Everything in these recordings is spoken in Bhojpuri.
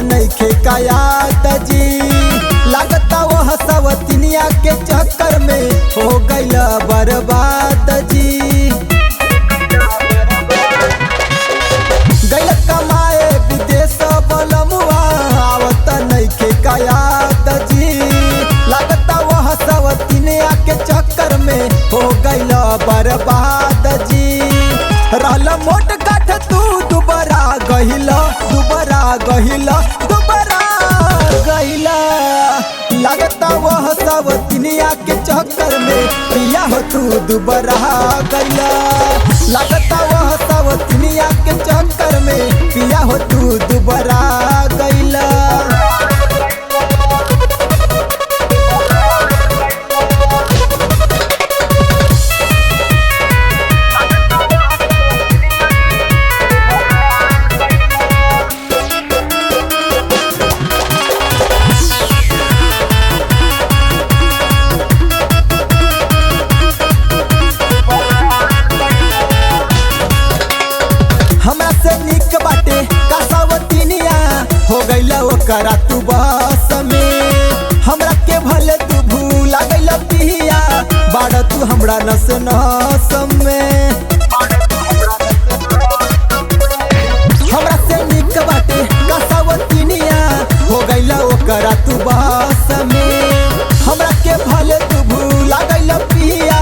नइखे कायात जी लागता वह सवतिनिया के चक्कर में हो गइल बर्बाद जी। गइल कमाए विदेश बलमुआ आवत नइखे कायात जी लागता वह सवतिनिया के चक्कर में हो गइल बर्बाद जी। रहल मोट काठ तू दुबारा गहिला लगता वह सब दुनिया के चक्कर में पिया हो तू दुबारा गइला लगता वह सब दुनिया के चक्कर में पिया हो तू दुबारा गइला। हो गइला ओकरा तू बस में हमरा के भले तू भूला गइला पिया बाड़ तू हमरा नस नस में। हमरा से निक बाटे कसवतिनिया हो गइला ओकरा तू बस में हमरा के भले तू भूला गइला पिया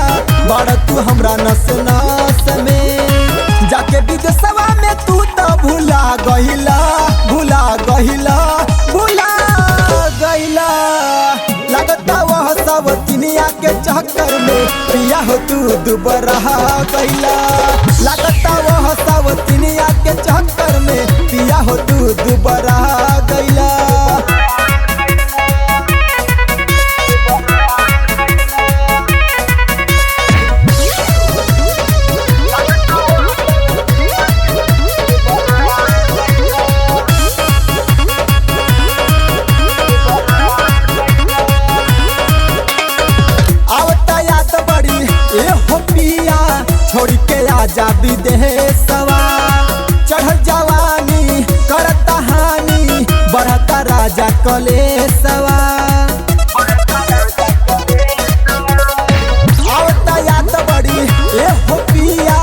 बाड़ तू हमरा नस नस में। जाके विदेशवा में तू तो भूला गइला लगता वह सब दुनिया के चक्कर में पिया हो तू दुबारा गइला लगता वह सब दुनिया के चक्कर में पिया हो तू दुबारा गइला। छोड़ के आजा विदेशवा चढ़ल जवानी करता हानि बढ़ता राजा कलेशवा। आवता याद बड़ी ए हो पिया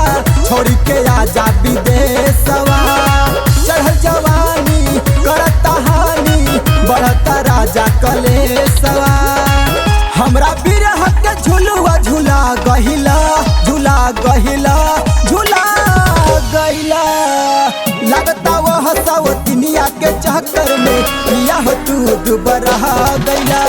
छोड़ के आजा विदेशवा चढ़ल जवानी करता हानि बढ़ता राजा कलेशवा। हमरा बिरह के झुलुआ झूला गइला लगता वह सब दुनिया के चक्कर में पिया हो तू दुबारा गइला।